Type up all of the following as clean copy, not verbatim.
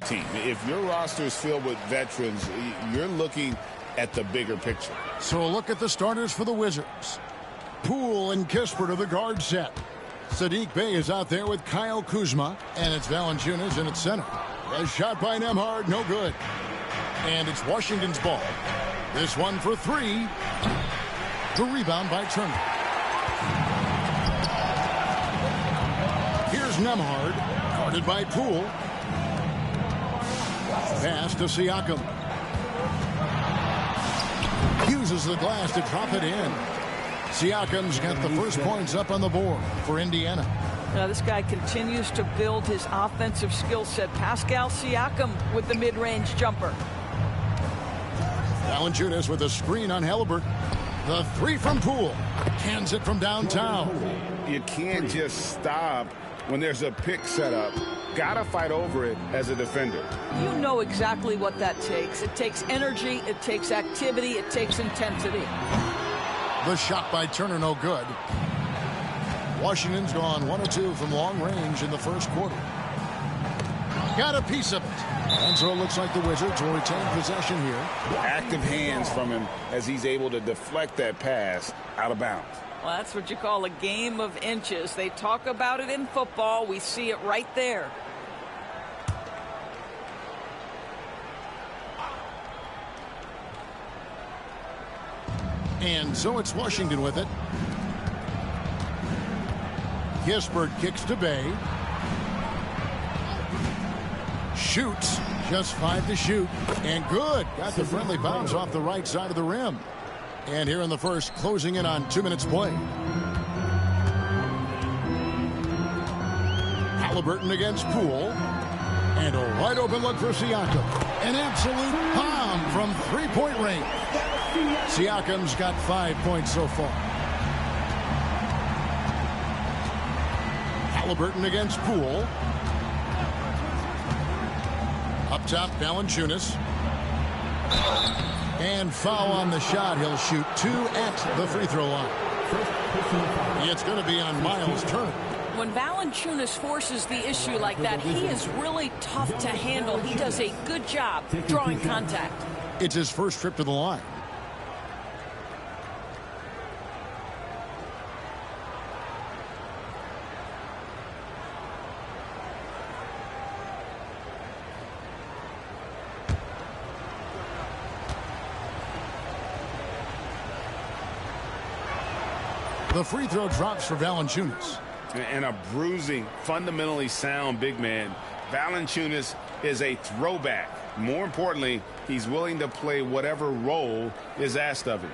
team. If your roster is filled with veterans, you're looking at the bigger picture. So a look at the starters for the Wizards. Poole and Kispert are the guard set. Saddiq Bey is out there with Kyle Kuzma, and it's Valanciunas in its center. A shot by Nembhard, no good. And it's Washington's ball. This one for three. The rebound by Turner. Here's Nembhard, guarded by Poole. Pass to Siakam. Uses the glass to drop it in. Siakam's got the first points up on the board for Indiana. Now this guy continues to build his offensive skill set. Pascal Siakam with the mid-range jumper. Valanciunas with a screen on Halliburton. The three from Poole. Cans it from downtown. You can't just stop when there's a pick set up. Gotta fight over it as a defender. You know exactly what that takes. It takes energy, it takes activity, it takes intensity. The shot by Turner, no good. Washington's gone 1 of 2 from long range in the first quarter. Got a piece of it. And so it looks like the Wizards will retain possession here. Active hands from him as he's able to deflect that pass out of bounds. Well, that's what you call a game of inches. They talk about it in football. We see it right there. And so it's Washington with it. Kispert kicks to Bey. Shoots. Just 5 to shoot. And good. Got the friendly bounce off the right side of the rim. And here in the first, closing in on 2 minutes play. Halliburton against Poole. And a wide open look for Siakam. An absolute bomb from three-point range. Siakam's got 5 points so far. Halliburton against Poole. Up top, Valanciunas. And foul on the shot. He'll shoot 2 at the free throw line. It's going to be on Miles Turner. When Valanciunas forces the issue like that, he is really tough to handle. He does a good job drawing contact. It's his first trip to the line. The free throw drops for Valanciunas. And a bruising, fundamentally sound big man. Valanciunas is a throwback. More importantly, he's willing to play whatever role is asked of him.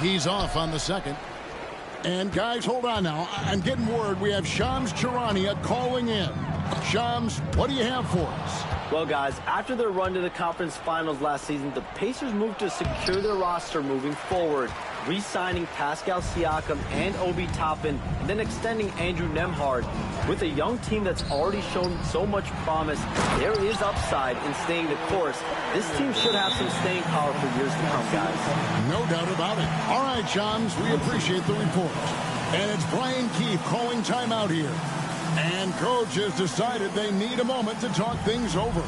He's off on the second. And guys, hold on now. I'm getting word we have Shams Charania calling in. Shams, what do you have for us? Well, guys, after their run to the conference finals last season, the Pacers moved to secure their roster moving forward, re-signing Pascal Siakam and Obi Toppin, and then extending Andrew Nembhard. With a young team that's already shown so much promise, there is upside in staying the course. This team should have some staying power for years to come, guys. No doubt about it. All right, Shams, we appreciate the report. And it's Brian Keefe calling timeout here. And coach has decided they need a moment to talk things over.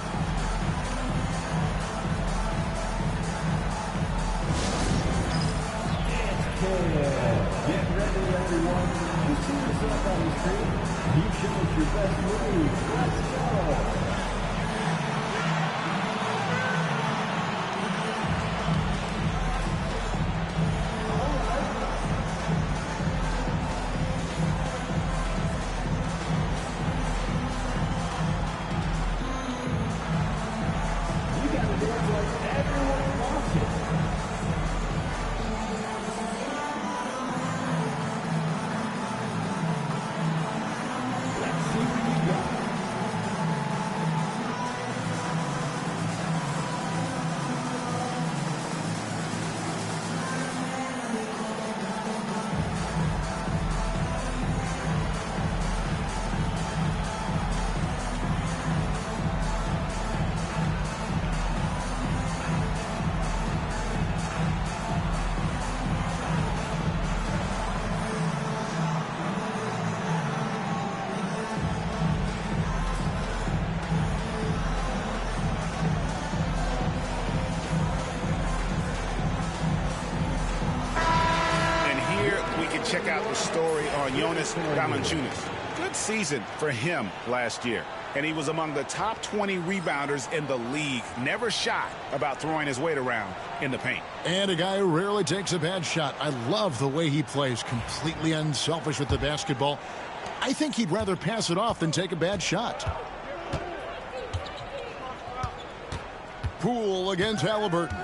Get ready, everyone. You see yourself on the screen. You show us your best move. Let's go. check out the story on Jonas Valanciunas. Good season for him last year. And he was among the top 20 rebounders in the league. Never shy about throwing his weight around in the paint. And a guy who rarely takes a bad shot. I love the way he plays. Completely unselfish with the basketball. I think he'd rather pass it off than take a bad shot. Poole against Halliburton.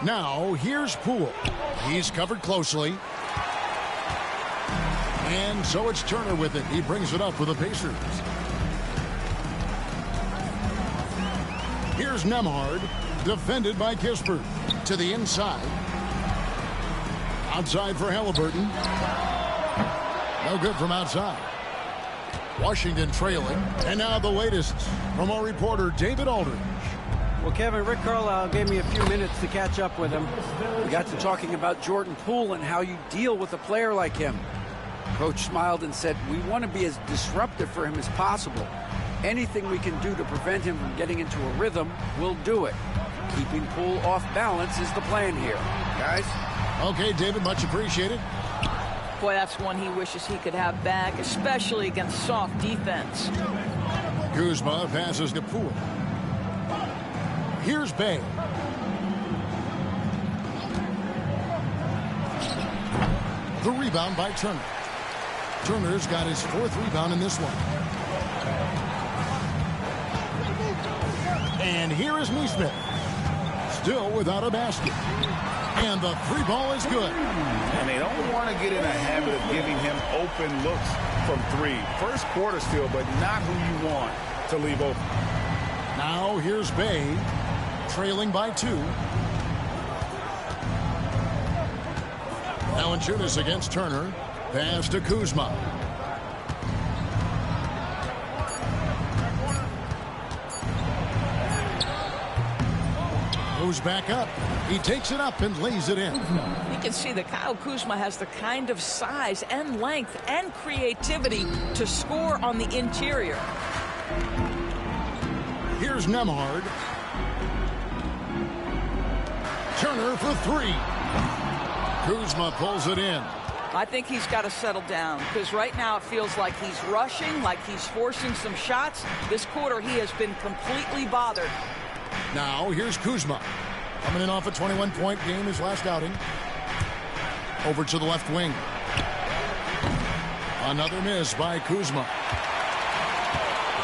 Now, here's Poole. He's covered closely. And so it's Turner with it. He brings it up for the Pacers. Here's Nembhard, defended by Kispert. To the inside. Outside for Halliburton. No good from outside. Washington trailing. And now the latest from our reporter, David Aldridge. Well, Kevin, Rick Carlisle gave me a few minutes to catch up with him. We got to talking about Jordan Poole and how you deal with a player like him. Coach smiled and said, we want to be as disruptive for him as possible. Anything we can do to prevent him from getting into a rhythm, we'll do it. Keeping Poole off balance is the plan here. Guys? Okay, David, much appreciated. Boy, that's one he wishes he could have back, especially against soft defense. Kuzma passes to Poole. Here's Bey. The rebound by Turner. Turner's got his 4th rebound in this one. And here is Nesmith. Still without a basket. And the 3-ball is good. And they don't want to get in a habit of giving him open looks from 3. First quarter still, but not who you want to leave open. Now here's Bey, trailing by 2. Valanciunas against Turner. Pass to Kuzma. Goes back up. He takes it up and lays it in. You can see that Kyle Kuzma has the kind of size and length and creativity to score on the interior. Here's Nembhard. Turner for 3. Kuzma pulls it in. I think he's got to settle down because right now it feels like he's rushing, like he's forcing some shots. This quarter he has been completely bothered. Now here's Kuzma. Coming in off a 21-point game his last outing. Over to the left wing. Another miss by Kuzma.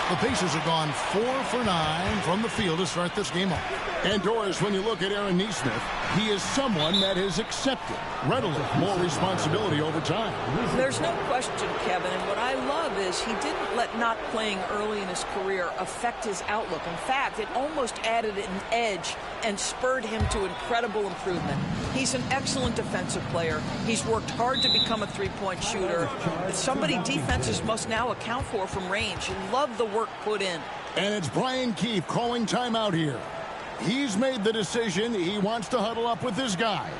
The Pacers have gone 4 for 9 from the field to start this game off. And Doris, when you look at Aaron Nesmith, he is someone that has accepted readily more responsibility over time. There's no question, Kevin, and what I love is he didn't let not playing early in his career affect his outlook. In fact, it almost added an edge and spurred him to incredible improvement. He's an excellent defensive player. He's worked hard to become a three-point shooter. It's somebody defenses must now account for from range. And love the work put in. And it's Brian Keefe calling timeout here. He's made the decision. He wants to huddle up with his guys.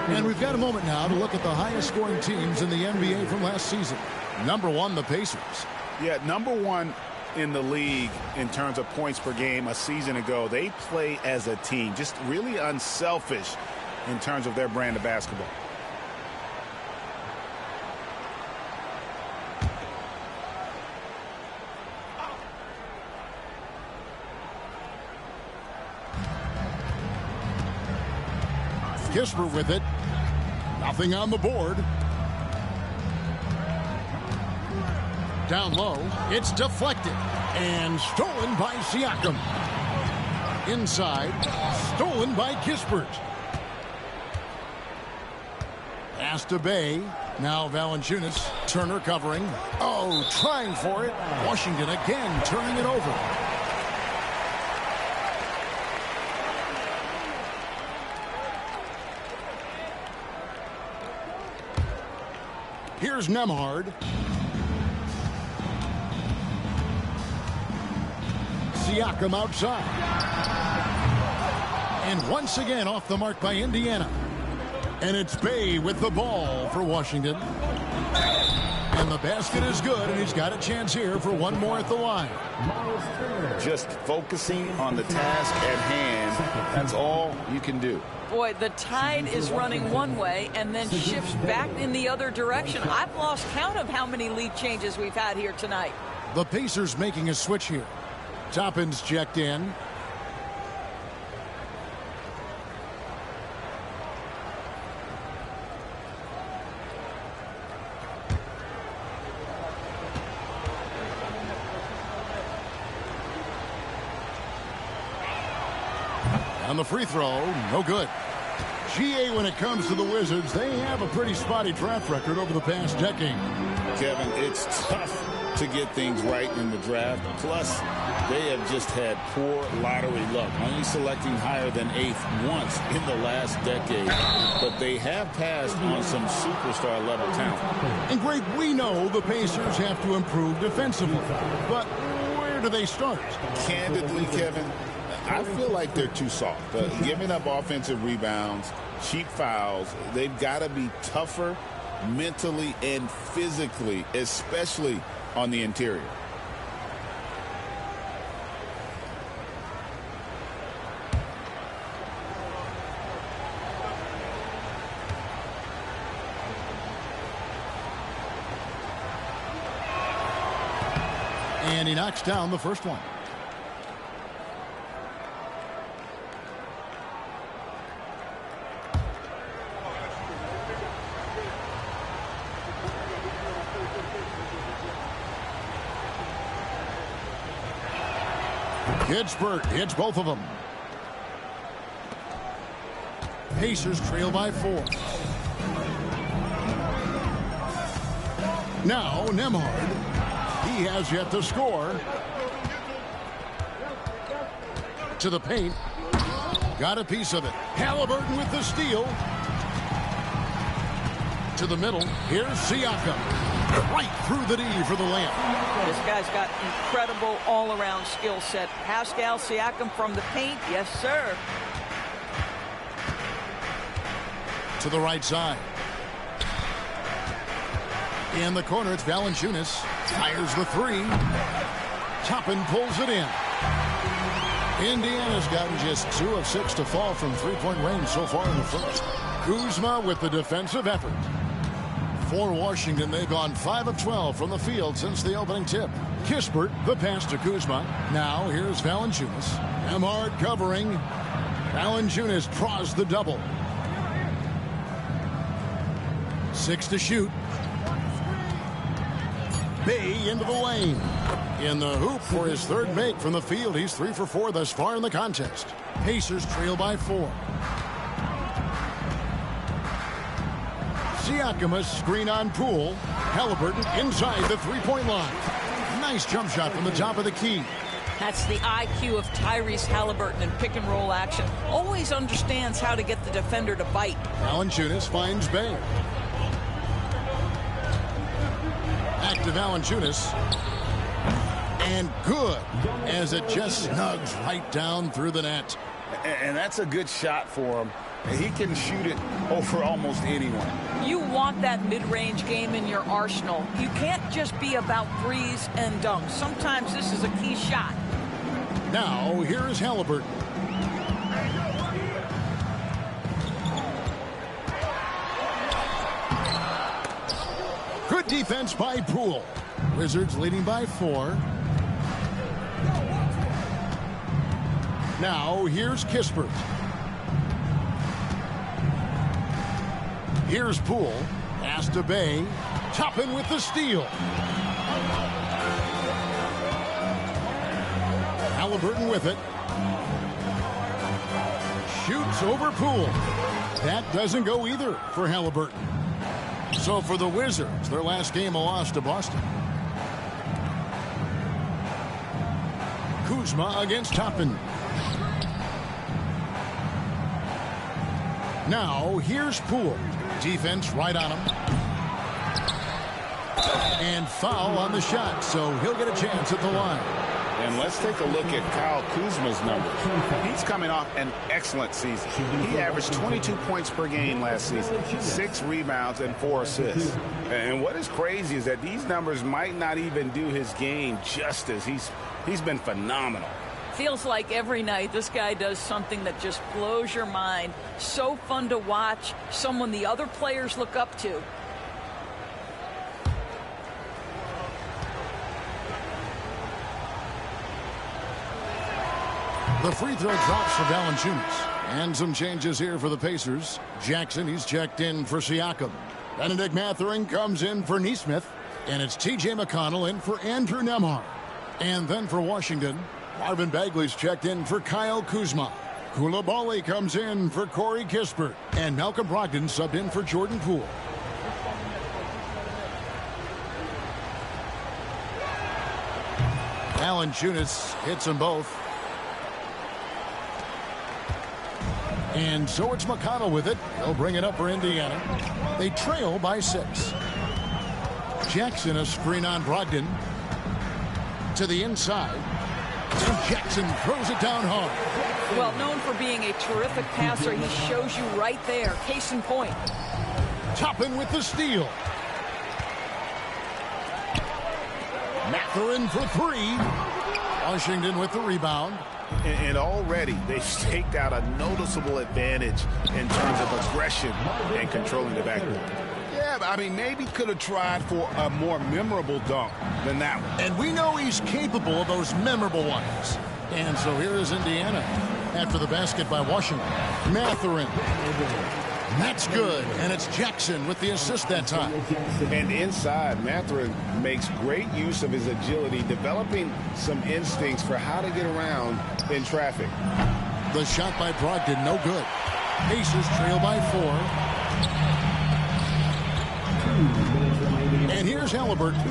And we've got a moment now to look at the highest scoring teams in the NBA from last season. Number 1, the Pacers. Yeah, number 1 in the league in terms of points per game a season ago. They play as a team, just really unselfish in terms of their brand of basketball. Kispert with it. Nothing on the board. Down low. It's deflected. And stolen by Siakam. Inside. Stolen by Kispert. Pass to Bay. Now Valanciunas. Turner covering. Oh, trying for it. Washington again turning it over. Here's Nembhard. Siakam outside. And once again off the mark by Indiana. And it's Bay with the ball for Washington. And the basket is good, and he's got a chance here for one more at the line. Just focusing on the task at hand. That's all you can do. Boy, the tide is running one way and then shifts back in the other direction. I've lost count of how many lead changes we've had here tonight. The Pacers making a switch here. Toppin's checked in. On the free throw, no good. GA, when it comes to the Wizards, they have a pretty spotty draft record over the past decade. Kevin, it's tough to get things right in the draft. Plus, they have just had poor lottery luck, only selecting higher than 8th once in the last decade. But they have passed on some superstar-level talent. And, Greg, we know the Pacers have to improve defensively. But where do they start? Candidly, Kevin, I feel like they're too soft. Giving up offensive rebounds, cheap fouls, they've got to be tougher mentally and physically, especially on the interior. And he knocks down the first one. Kispert hits both of them. Pacers trail by 4. Now Nembhard. He has yet to score. To the paint. Got a piece of it. Halliburton with the steal. To the middle. Here's Siakam. Right through the D for the layup. This guy's got incredible all-around skill set. Pascal Siakam from the paint. Yes, sir. To the right side. In the corner, it's Valanciunas. Fires the 3. Toppin pulls it in. Indiana's gotten just 2 of 6 to fall from three-point range so far in the first. Kuzma with the defensive effort. For Washington, they've gone 5 of 12 from the field since the opening tip. Kispert, the pass to Kuzma. Now here's Valanciunas. Nembhard covering. Valanciunas draws the double. 6 to shoot. Bay into the lane. In the hoop for his third make from the field. He's 3 for 4 thus far in the contest. Pacers trail by 4. Siakam, a screen on Poole. Halliburton inside the three-point line. Nice jump shot from the top of the key. That's the IQ of Tyrese Halliburton in pick-and-roll action. Always understands how to get the defender to bite. Valanciunas finds Bay. Back to Valanciunas. And good, as it just snugs right down through the net. And that's a good shot for him. He can shoot it over almost anyone. You want that mid-range game in your arsenal. You can't just be about threes and dunks. Sometimes this is a key shot. Now, here is Halliburton. Good defense by Poole. Wizards leading by 4. Now, here's Kispert. Here's Poole. Pass to Bay. Toppin with the steal. Halliburton with it. Shoots over Poole. That doesn't go either for Halliburton. So for the Wizards, their last game a loss to Boston. Kuzma against Toppin. Now, here's Poole. Defense right on him. And foul on the shot, so he'll get a chance at the line. And let's take a look at Kyle Kuzma's numbers. He's coming off an excellent season. He averaged 22 points per game last season, 6 rebounds and 4 assists. And what is crazy is that these numbers might not even do his game justice. He's been phenomenal. Feels like every night this guy does something that just blows your mind. So fun to watch, someone the other players look up to. The free throw drops for Valanciunas. And some changes here for the Pacers. Jackson, he's checked in for Siakam. Benedict Mathurin comes in for Nesmith. And it's T.J. McConnell in for Andrew Nembhard. And then for Washington, Marvin Bagley's checked in for Kyle Kuzma. Coulibaly comes in for Corey Kispert. And Malcolm Brogdon subbed in for Jordan Poole. Valanciunas hits them both. And so it's McConnell with it. He'll bring it up for Indiana. They trail by 6. Jackson, a screen on Brogdon. To the inside. And Jackson throws it down hard. Well, known for being a terrific passer, he shows you right there. Case in point. Toppin with the steal. Mathurin for 3. Washington with the rebound. And already they've staked out a noticeable advantage in terms of aggression and controlling the backcourt. Yeah, I mean, maybe could have tried for a more memorable dunk than that one. And we know he's capable of those memorable ones. And so here is Indiana after the basket by Washington. Mathurin. That's good. And it's Jackson with the assist that time. And inside, Mathurin makes great use of his agility, developing some instincts for how to get around in traffic. The shot by Brogdon, no good. Pacers trail by 4. And here's Halliburton.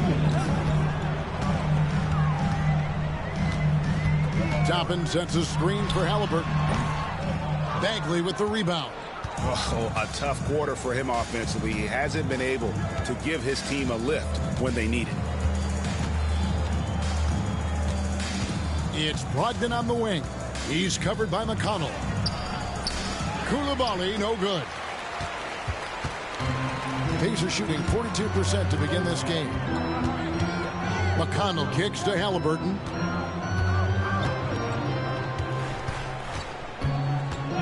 Toppin sets a screen for Halliburton. Bagley with the rebound. Oh, a tough quarter for him offensively. He hasn't been able to give his team a lift when they need it. It's Brogdon on the wing. He's covered by McConnell. Coulibaly, no good. Pacers shooting 42% to begin this game. McConnell kicks to Halliburton.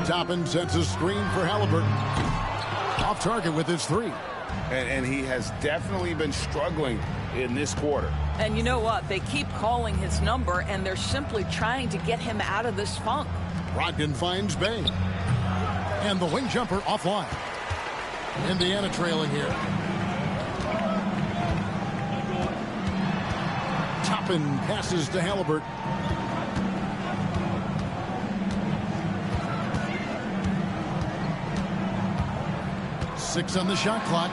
Toppin sets a screen for Halliburton. Off target with his 3. And he has definitely been struggling in this quarter. And you know what? They keep calling his number, and they're simply trying to get him out of this funk. Brogdon finds Bay. And the wing jumper offline. Indiana trailing here. Toppin passes to Halliburton. Six on the shot clock.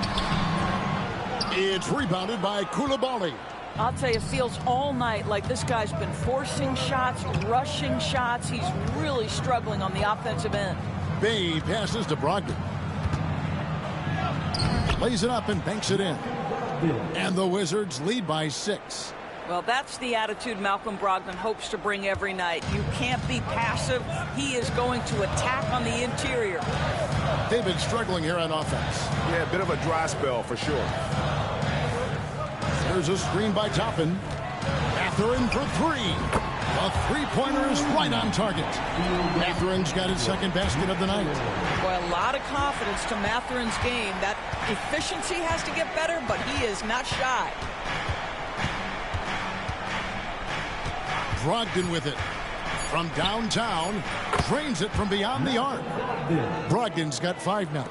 It's rebounded by Coulibaly. I'll tell you, it feels all night like this guy's been forcing shots, rushing shots. He's really struggling on the offensive end. Bay passes to Brogdon. Lays it up and banks it in. And the Wizards lead by 6. Well, that's the attitude Malcolm Brogdon hopes to bring every night. You can't be passive. He is going to attack on the interior. They've been struggling here on offense. Yeah, a bit of a dry spell for sure. There's a screen by Toppin. Mathurin for three. A three-pointer is right on target. Mathurin's got his second basket of the night. Boy, a lot of confidence to Mathurin's game. That efficiency has to get better, but he is not shy. Brogdon with it. From downtown, drains it from beyond the arc. Brogdon's got 5 now.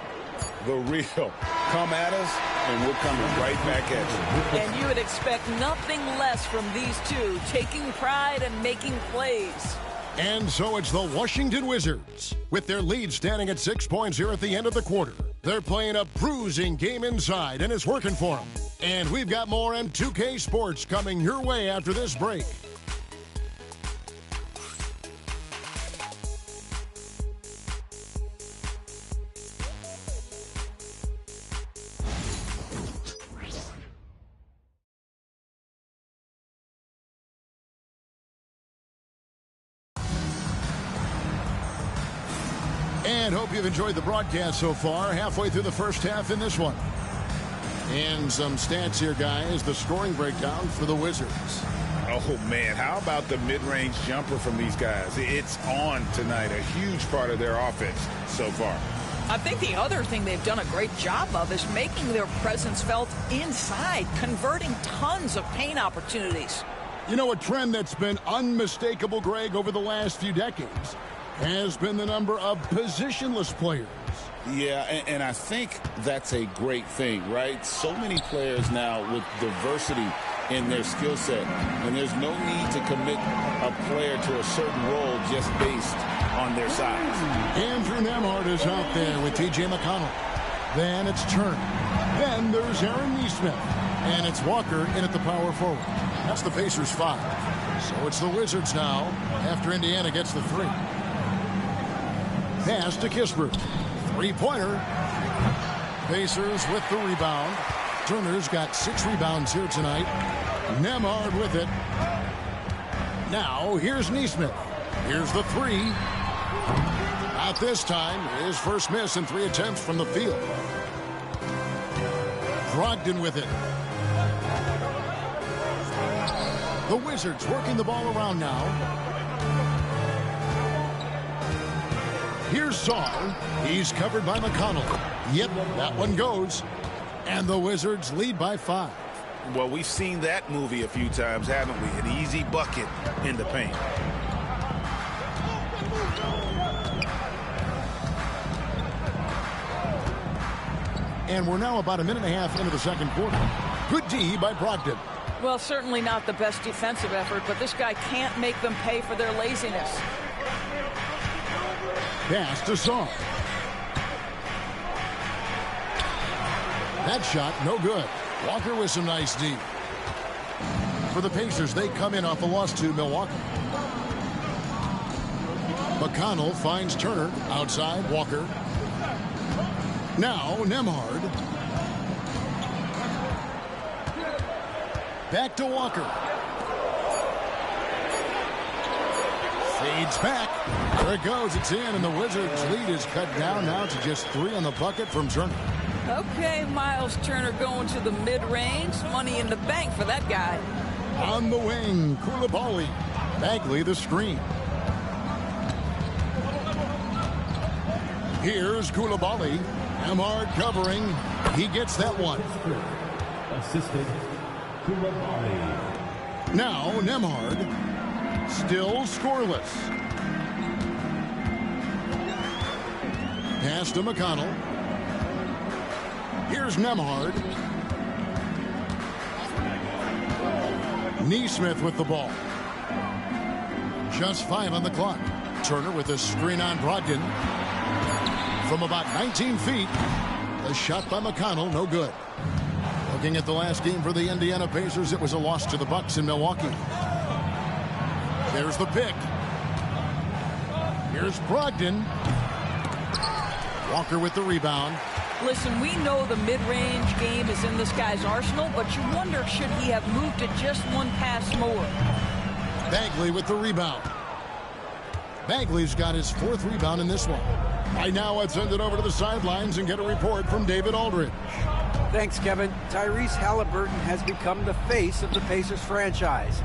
The real. Come at us, and we're coming right back at you. And you would expect nothing less from these two, taking pride and making plays. And so it's the Washington Wizards, with their lead standing at 6 points here at the end of the quarter. They're playing a bruising game inside, and it's working for them. And we've got more M2K Sports coming your way after this break. And hope you've enjoyed the broadcast so far. Halfway through the first half in this one. And some stats here, guys. The scoring breakdown for the Wizards. Oh, man, how about the mid-range jumper from these guys? It's on tonight, a huge part of their offense so far. I think the other thing they've done a great job of is making their presence felt inside, converting tons of paint opportunities. You know, a trend that's been unmistakable, Greg, over the last few decades has been the number of positionless players. Yeah, and I think that's a great thing, right? So many players now with diversity in their skill set, and there's no need to commit a player to a certain role just based on their size. Andrew Nembhard is out there with T.J. McConnell. Then it's Turner. Then there's Aaron Nesmith. And it's Walker in at the power forward. That's the Pacers 5. So it's the Wizards now after Indiana gets the 3. Pass to Kispert. Three-pointer. Pacers with the rebound. Turner's got 6 rebounds here tonight. Nembhard with it. Now here's Nesmith. Here's the 3. Not this time. His first miss in 3 attempts from the field. Brogdon with it. The Wizards working the ball around now. Here's Sarr. He's covered by McConnell. Yep, that one goes. And the Wizards lead by 5. Well, we've seen that movie a few times, haven't we? An easy bucket in the paint. And we're now about a minute and a half into the second quarter. Good D by Brogdon. Well, certainly not the best defensive effort, but this guy can't make them pay for their laziness. Pass to Sarr. That shot, no good. Walker with some nice D. For the Pacers, they come in off a loss to Milwaukee. McConnell finds Turner outside Walker. Now Nembhard. Back to Walker. Fades back. There it goes. It's in, and the Wizards' lead is cut down now to just 3 on the bucket from Turner. Okay, Miles Turner going to the mid-range. Money in the bank for that guy. On the wing, Koulibaly. Bagley the screen. Here's Koulibaly. Nembhard covering. He gets that one. Assistant Koulibaly. Now Nembhard. Still scoreless. Pass to McConnell. Here's Nembhard. Nesmith with the ball. Just 5 on the clock. Turner with a screen on Brogdon. From about 19 feet. A shot by McConnell, no good. Looking at the last game for the Indiana Pacers, it was a loss to the Bucks in Milwaukee. There's the pick. Here's Brogdon. Walker with the rebound. Listen, we know the mid-range game is in this guy's arsenal, but you wonder, should he have moved it just one pass more? Bagley with the rebound. Bagley's got his 4th rebound in this one. Right now, let's send it over to the sidelines and get a report from David Aldridge. Thanks, Kevin. Tyrese Halliburton has become the face of the Pacers franchise.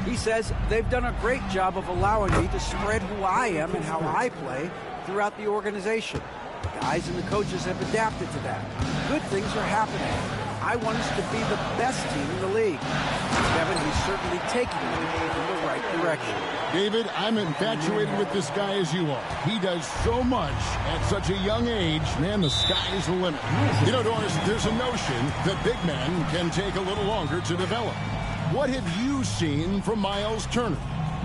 He says they've done a great job of allowing me to spread who I am and how I play throughout the organization. The guys and the coaches have adapted to that. Good things are happening. I want us to be the best team in the league. Kevin, he's certainly taking it in the right direction. David, I'm infatuated with this guy as you are. He does so much at such a young age. Man, the sky is the limit. You know, Doris, there's a notion that big men can take a little longer to develop. What have you seen from Miles Turner?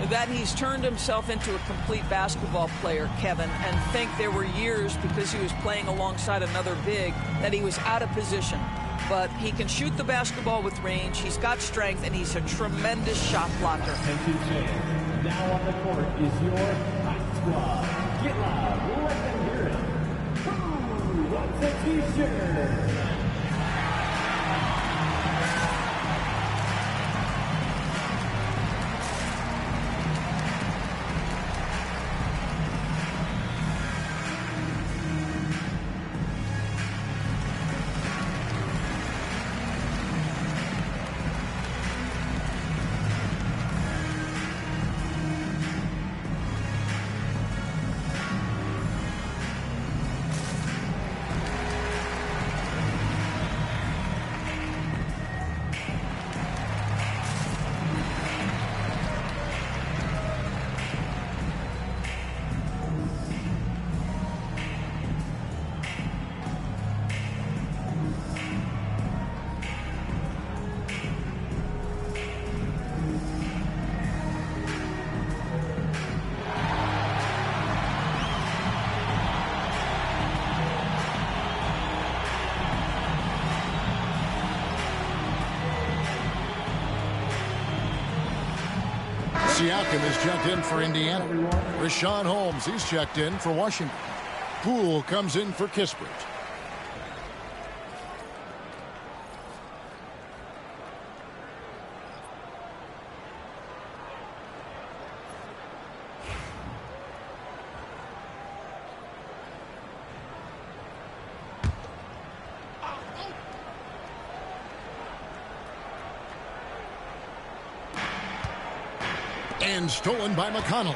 That he's turned himself into a complete basketball player, Kevin, and think there were years because he was playing alongside another big that he was out of position. But he can shoot the basketball with range, he's got strength, and he's a tremendous shot blocker. Attention fans, now on the court is your Ice Squad. Get loud, let them hear it. Who wants a t-shirt? Siakam is checked in for Indiana. Rashawn Holmes, he's checked in for Washington. Poole comes in for Kispert. And stolen by McConnell.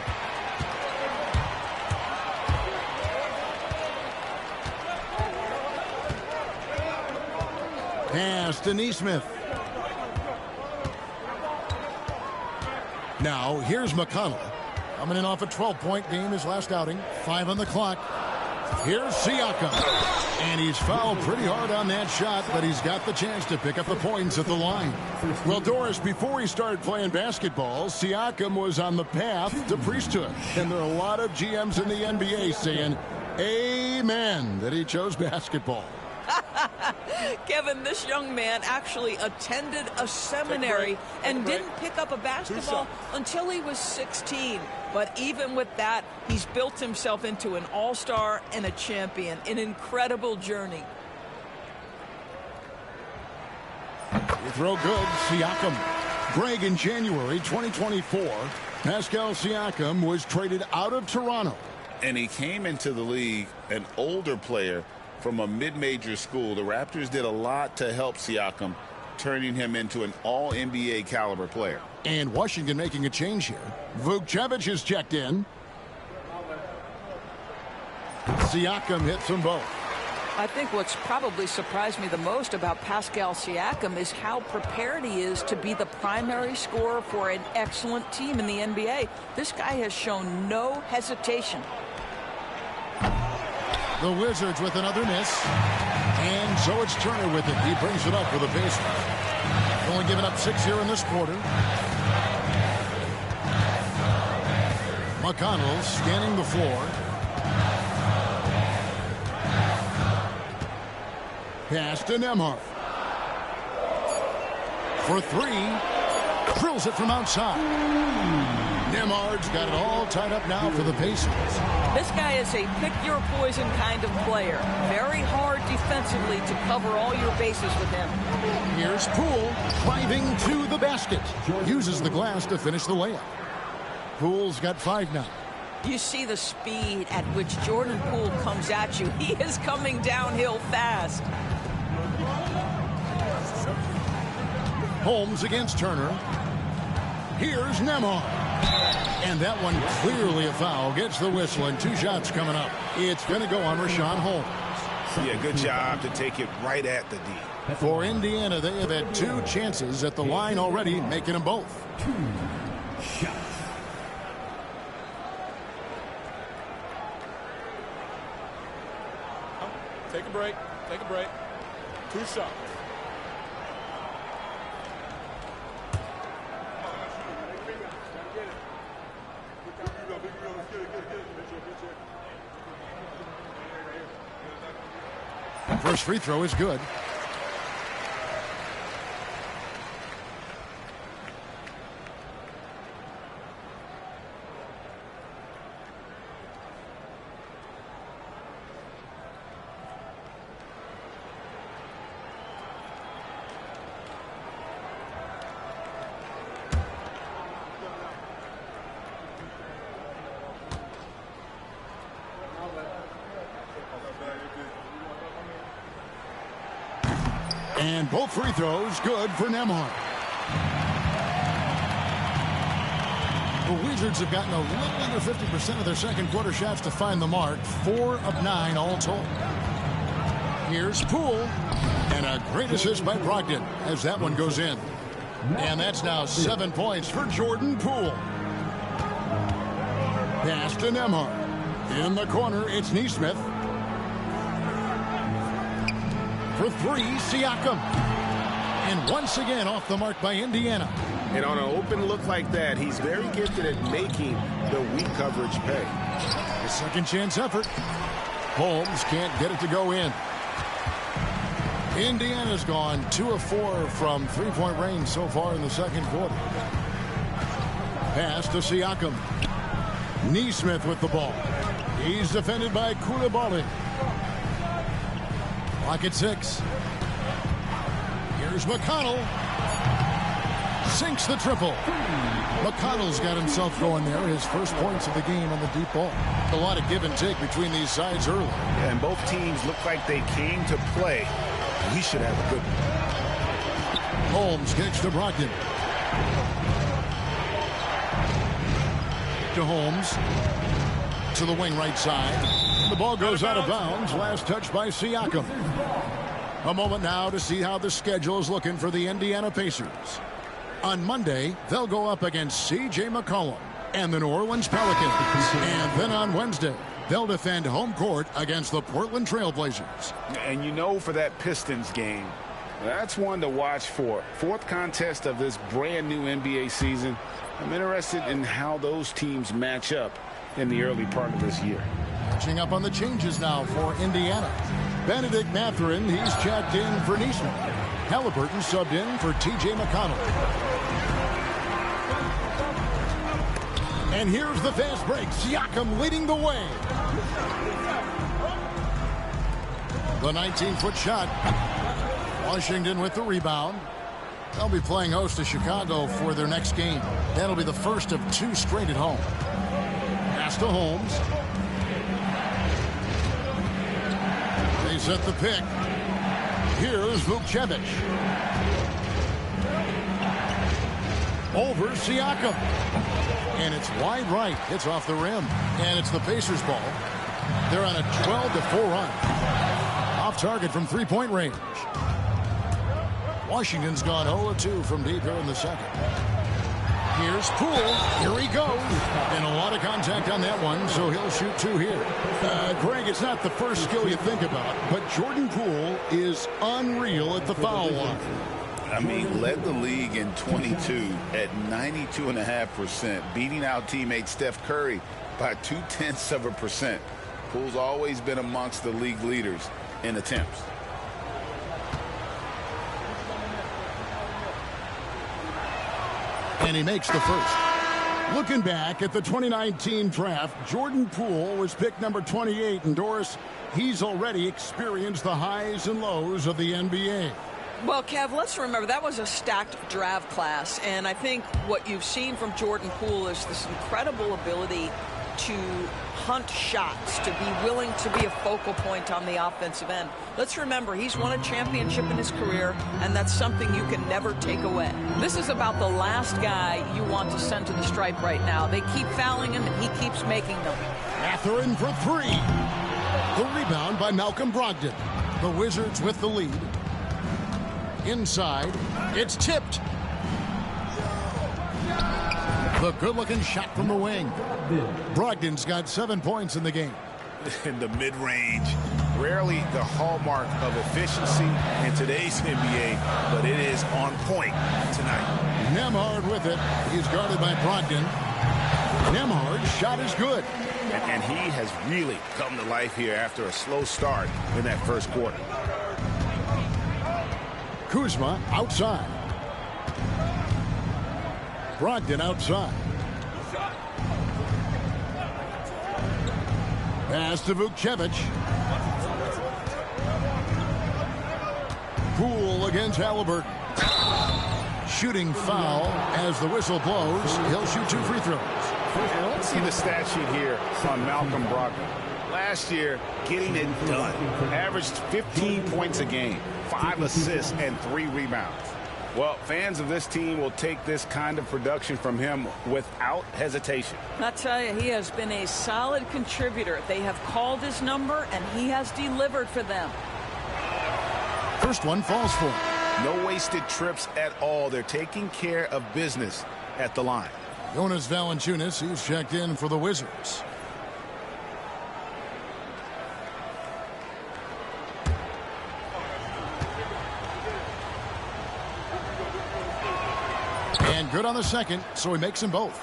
Pass to Nesmith. Now here's McConnell. Coming in off a 12-point game his last outing. 5 on the clock. Here's Siakam. And he's fouled pretty hard on that shot, but he's got the chance to pick up the points at the line. Well, Doris, before he started playing basketball, Siakam was on the path to priesthood. And there are a lot of GMs in the NBA saying, amen, that he chose basketball. Kevin, this young man actually attended a seminary and didn't pick up a basketball until he was 16. But even with that, he's built himself into an all-star and a champion. An incredible journey. You throw good, Siakam. Greg, in January 2024, Pascal Siakam was traded out of Toronto. And he came into the league an older player from a mid-major school. The Raptors did a lot to help Siakam, turning him into an all-NBA caliber player. And Washington making a change here. Vukcevic is checked in. Siakam hits them both. I think what's probably surprised me the most about Pascal Siakam is how prepared he is to be the primary scorer for an excellent team in the NBA. This guy has shown no hesitation. The Wizards with another miss. And so it's Turner with it. He brings it up for the Pacers. Only giving up 6 here in this quarter. McConnell scanning the floor. Pass to Nembhard. For 3. Drills it from outside. Nembhard's got it all tied up now for the Pacers. This guy is a pick-your-poison kind of player. Very hard defensively to cover all your bases with him. Here's Poole driving to the basket. Uses the glass to finish the layup. Poole's got 5 now. You see the speed at which Jordan Poole comes at you. He is coming downhill fast. Holmes against Turner. Here's Nembhard. And that one clearly a foul. Gets the whistle and 2 shots coming up. It's going to go on Richaun Holmes. Yeah, good job to take it right at the D. For Indiana, they have had 2 chances at the line already, making them both. 2 shots. Take a break. Take a break. 2 shots. First free throw is good. And both free throws good for Nembhard. The Wizards have gotten a little under 50% of their second quarter shots to find the mark. 4 of 9 all told. Here's Poole. And a great assist by Brogdon as that one goes in. And that's now 7 points for Jordan Poole. Pass to Nembhard. In the corner, it's Nesmith. For 3, Siakam. And once again off the mark by Indiana. And on an open look like that, he's very gifted at making the weak coverage pay. A second chance effort. Holmes can't get it to go in. Indiana's gone 2 of 4 from 3-point range so far in the second quarter. Pass to Siakam. Nesmith with the ball. He's defended by Coulibaly. Clock at 6. Here's McConnell. Sinks the triple. McConnell's got himself going there. His first points of the game on the deep ball. A lot of give and take between these sides early. And both teams look like they came to play. We should have a good one. Holmes kicks to Brogdon. To Holmes. To the wing right side. The ball goes out of bounds. Last touch by Siakam. A moment now to see how the schedule is looking for the Indiana Pacers. On Monday, they'll go up against C.J. McCollum and the New Orleans Pelicans. And then on Wednesday, they'll defend home court against the Portland Trail Blazers. And you know, for that Pistons game, that's one to watch for. 4th contest of this brand new NBA season. I'm interested in how those teams match up in the early part of this year. Catching up on the changes now for Indiana. Benedict Mathurin, he's checked in for Nesmith. Halliburton subbed in for T.J. McConnell. And here's the fast break. Siakam leading the way. The 19-foot shot. Washington with the rebound. They'll be playing host to Chicago for their next game. That'll be the first of 2 straight at home. Pass to Holmes. They set the pick. Here's Vukcevic. Over Siakam. And it's wide right. It's off the rim. And it's the Pacers ball. They're on a 12-4 run. Off target from 3-point range. Washington's gone 0-2 from deep here in the second. Here's Poole. Here he goes. And a lot of contact on that one, so he'll shoot 2 here. Greg, it's not the first skill you think about, but Jordan Poole is unreal at the foul line. I mean, led the league in 22 at 92.5%, beating out teammate Steph Curry by 0.2%. Poole's always been amongst the league leaders in attempts. And he makes the first. Looking back at the 2019 draft, Jordan Poole was picked number 28, and Doris, he's already experienced the highs and lows of the NBA. Well, Kev, let's remember that was a stacked draft class, and I think what you've seen from Jordan Poole is this incredible ability to hunt shots, to be willing to be a focal point on the offensive end. Let's remember, he's won a championship in his career, and that's something you can never take away. This is about the last guy you want to send to the stripe right now. They keep fouling him, and he keeps making them. Mathurin for three. The rebound by Malcolm Brogdon. The Wizards with the lead. Inside, it's tipped. The good-looking shot from the wing. Brogdon's got 7 points in the game. In the mid-range, rarely the hallmark of efficiency in today's NBA, but it is on point tonight. Nembhard with it. He's guarded by Brogdon. Nembhard's shot is good. And he has really come to life here after a slow start in that first quarter. Kuzma outside. Brogdon outside. Pass to Vukcevic. Poole against Halliburton. Shooting foul as the whistle blows. He'll shoot 2 free throws. Let's see the stat sheet here on Malcolm Brogdon. Last year, getting it done. Averaged 15 points a game, 5 assists, and 3 rebounds. Well, fans of this team will take this kind of production from him without hesitation. I tell you, he has been a solid contributor. They have called his number, and he has delivered for them. First one falls for him. No wasted trips at all. They're taking care of business at the line. Jonas Valanciunas, he's checked in for the Wizards. And good on the second, so he makes them both.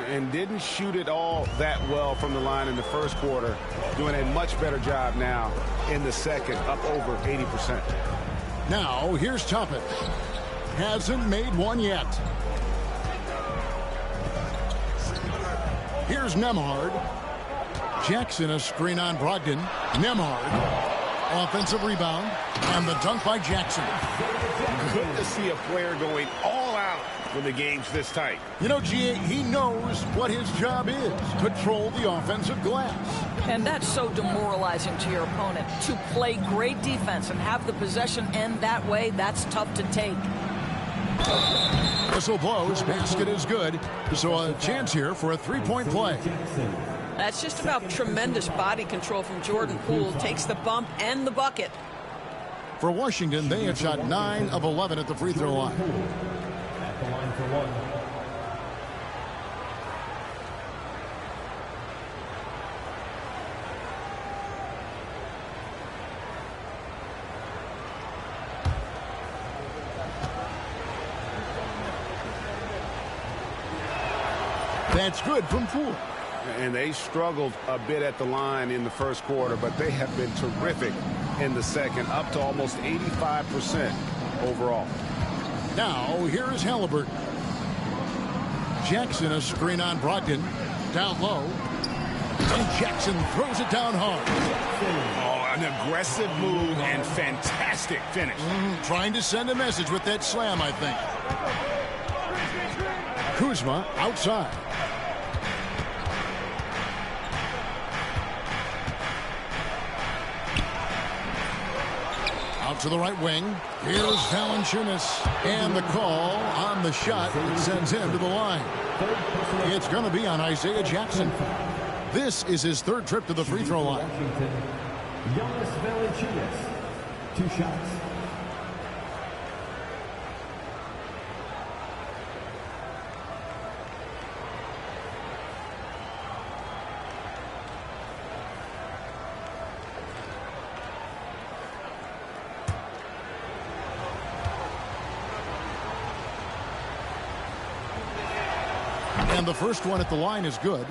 And didn't shoot it all that well from the line in the first quarter. Doing a much better job now in the second, up over 80%. Now, here's Toppin. Hasn't made one yet. Here's Nembhard. Jackson, a screen on Brogdon. Nembhard. Offensive rebound. And the dunk by Jackson. Good to see a player going all out when the game's this tight. You know, G.A., he knows what his job is. Control the offensive glass. And that's so demoralizing to your opponent. To play great defense and have the possession end that way, that's tough to take. Whistle blows. Basket is good. So a chance here for a three-point play. That's just about tremendous body control from Jordan Poole. Takes the bump and the bucket. For Washington, they have shot 9 of 11 at the free throw line. At the line for one. That's good from Poole. And they struggled a bit at the line in the first quarter, but they have been terrific in the second, up to almost 85% overall. Now, here is Halliburton. Jackson, a screen on Brogdon. Down low. And Jackson throws it down hard. Oh, an aggressive move and fantastic finish. Trying to send a message with that slam, I think. Kuzma outside. Out to the right wing. Here's Valanciunas. And the call on the shot that sends him to the line. It's going to be on Isaiah Jackson. This is his third trip to the free throw line. Jonas Valanciunas. 2 shots. And the first one at the line is good.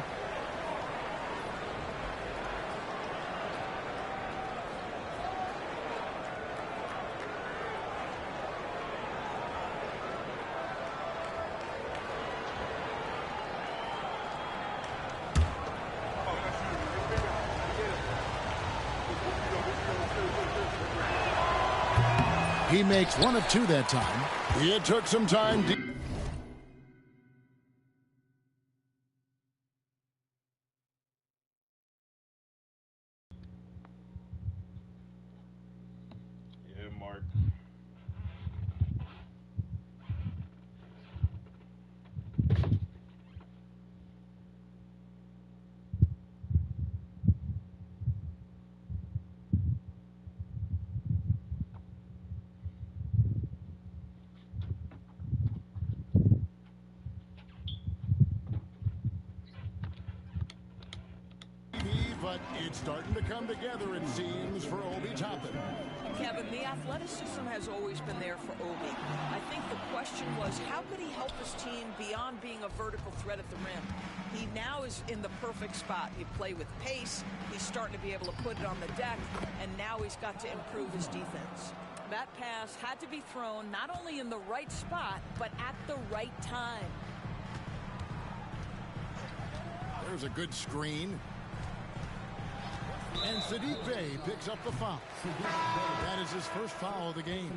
He makes one of two that time. It took some time. Yeah, Mark. But it's starting to come together, it seems, for Obi Toppin. Kevin, the athleticism has always been there for Obi. I think the question was, how could he help his team beyond being a vertical threat at the rim? He now is in the perfect spot. He play with pace. He's starting to be able to put it on the deck, and now he's got to improve his defense. That pass had to be thrown not only in the right spot, but at the right time. There's a good screen. And Saddiq Bey picks up the foul. That is his first foul of the game.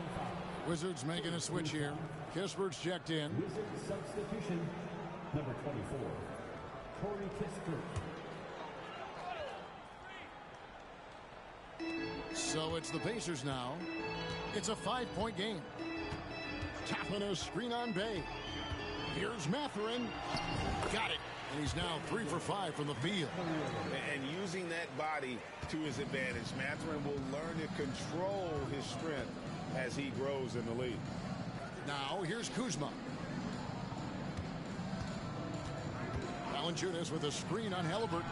Wizards making a switch here. Kispert's checked in. Wizards substitution, number 24, Corey Kispert. So it's the Pacers now. It's a 5-point game. Tapping a screen on Bey. Here's Mathurin. Got it. And he's now 3 for 5 from the field. And using that body to his advantage, Mathurin will learn to control his strength as he grows in the league. Now here's Kuzma. Valanciunas with a screen on Haliburton.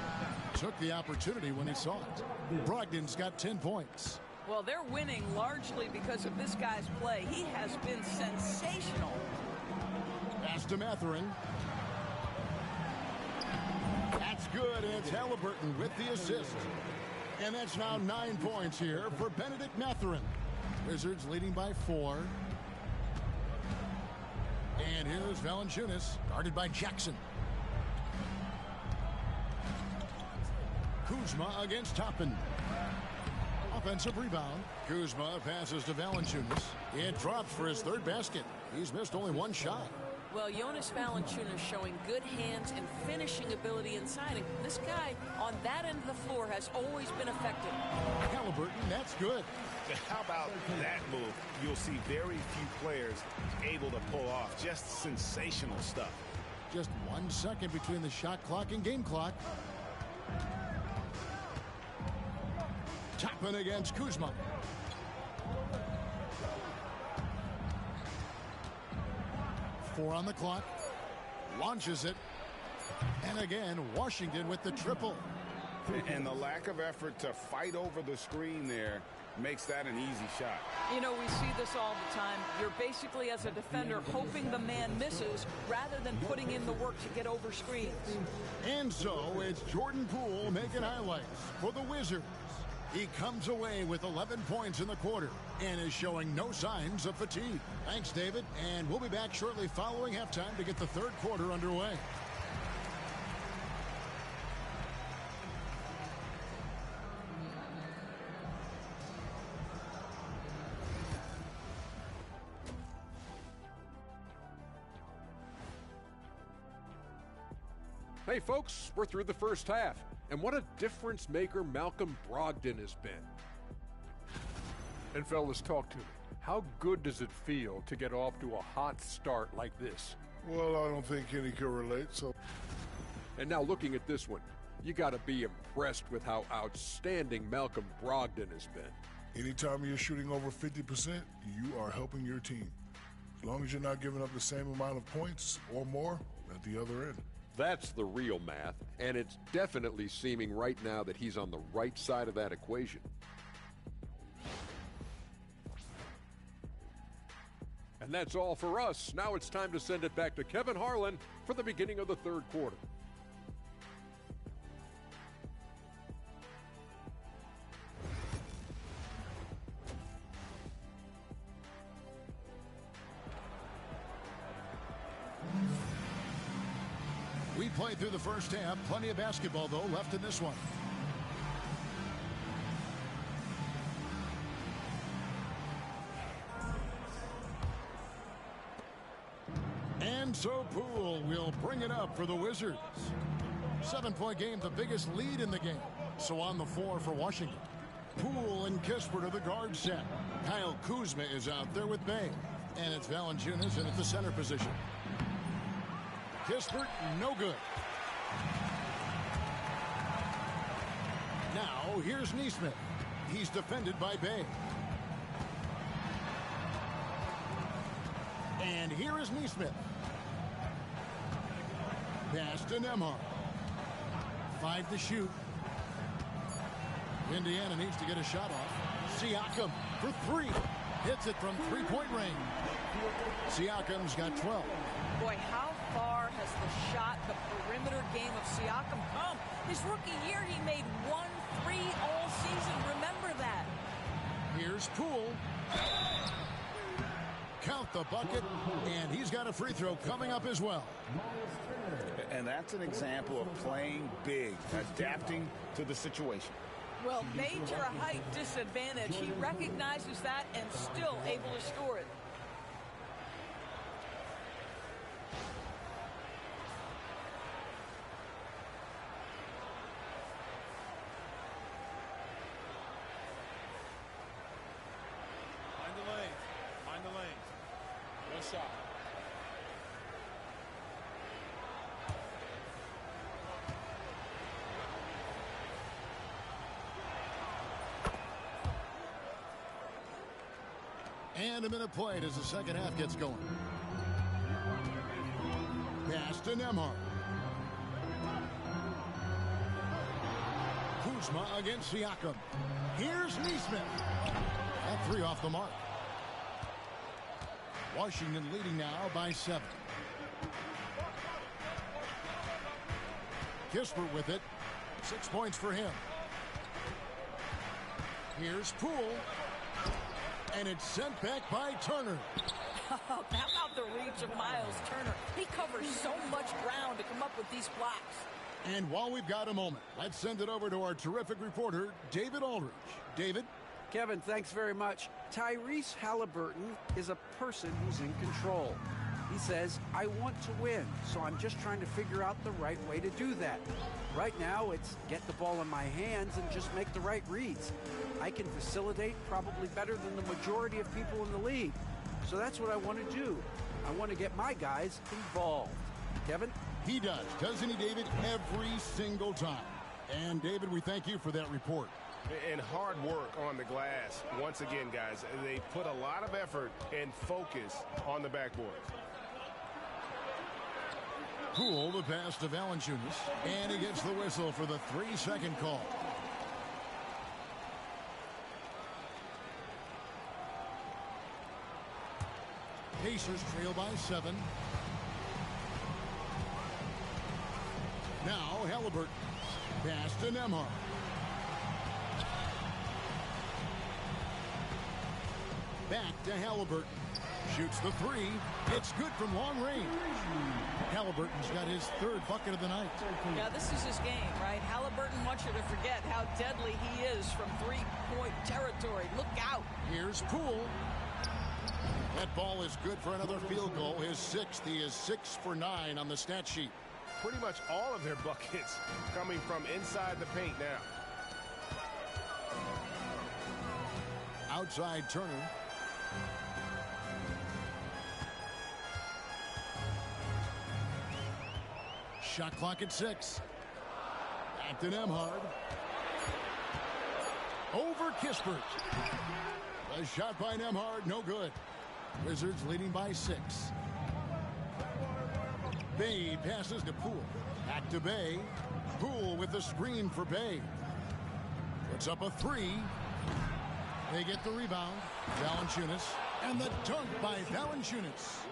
Took the opportunity when he saw it. Brogdon's got 10 points. Well, they're winning largely because of this guy's play. He has been sensational. Pass to Mathurin. That's good, and it's Haliburton with the assist. And that's now 9 points here for Benedict Mathurin. Wizards leading by 4. And here's Valanciunas, guarded by Jackson. Kuzma against Toppin. Offensive rebound. Kuzma passes to Valanciunas. It drops for his third basket. He's missed only one shot. Well, Jonas Valanciunas showing good hands and finishing ability inside. And this guy on that end of the floor has always been effective. Haliburton, that's good. How about that move? You'll see very few players able to pull off just sensational stuff. Just 1 second between the shot clock and game clock. Toppin against Kuzma. Four on the clock. Launches it. And again, Washington with the triple. And the lack of effort to fight over the screen there makes that an easy shot. You know, we see this all the time. You're basically, as a defender, hoping the man misses rather than putting in the work to get over screens. And so it's Jordan Poole making highlights for the Wizards. He comes away with 11 points in the quarter and is showing no signs of fatigue. Thanks, David. And we'll be back shortly following halftime to get the third quarter underway. Hey folks, we're through the first half, and what a difference maker Malcolm Brogdon has been. And fellas, talk to me. How good does it feel to get off to a hot start like this? Well, I don't think any can relate, so. And now looking at this one, you got to be impressed with how outstanding Malcolm Brogdon has been. Anytime you're shooting over 50%, you are helping your team. As long as you're not giving up the same amount of points or more at the other end. That's the real math, and it's definitely seeming right now that he's on the right side of that equation. And that's all for us. Now it's time to send it back to Kevin Harlan for the beginning of the third quarter. We played through the first half. Plenty of basketball, though, left in this one. Poole will bring it up for the Wizards. 7-point game, the biggest lead in the game. So on the floor for Washington. Poole and Kispert are the guard set. Kyle Kuzma is out there with Bay. And it's Valanciunas in at the center position. Kispert, no good. Now, here's Nesmith. He's defended by Bay. And here is Nesmith. Pass to Nembhard. 5 to shoot. Indiana needs to get a shot off. Siakam for 3. Hits it from 3-point range. Siakam's got 12. Boy, how far has the shot, the perimeter game of Siakam come? His rookie year, he made 1 3 all season. Remember that. Here's Poole. Count the bucket, and he's got a free throw coming up as well. And that's an example of playing big, adapting to the situation. Well, major height disadvantage. He recognizes that and still able to score it. Find the lane. Find the lane. One shot. And a minute played as the second half gets going. Pass to Nembhard. Kuzma against Siakam. Here's Nesmith. That 3 off the mark. Washington leading now by 7. Kispert with it. 6 points for him. Here's Poole. And it's sent back by Turner. How about the reach of Miles Turner? He covers so much ground to come up with these blocks. And while we've got a moment, let's send it over to our terrific reporter, David Aldridge. David? Kevin, thanks very much. Tyrese Halliburton is a person who's in control. He says, I want to win, so I'm just trying to figure out the right way to do that. Right now, it's get the ball in my hands and just make the right reads. I can facilitate probably better than the majority of people in the league. So that's what I want to do. I want to get my guys involved. Kevin? He does, doesn't he, David? Every single time. And, David, we thank you for that report. And hard work on the glass. Once again, guys, they put a lot of effort and focus on the backboard. Poole the pass to Valanciunas, and he gets the whistle for the 3-second call. Pacers trail by 7. Now Halliburton. Pass to Nembhard. Back to Halliburton. Shoots the 3. It's good from long range. Halliburton's got his 3rd bucket of the night. Yeah, this is his game, right? Halliburton wants you to forget how deadly he is from 3-point territory. Look out. Here's Poole. That ball is good for another field goal. His 6th. He is 6 for 9 on the stat sheet. Pretty much all of their buckets coming from inside the paint now. Outside Turner. Shot clock at 6. Back to Nembhard. Over Kispert. A shot by Nembhard, no good. Wizards leading by 6. Bay passes to Poole. Back to Bay. Poole with the screen for Bay. Puts up a 3. They get the rebound. Valanciunas. And the dunk by Valanciunas.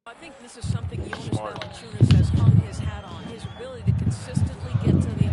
I think this is something Jonas Valanciunas has hung his hat on. His ability to consistently get to the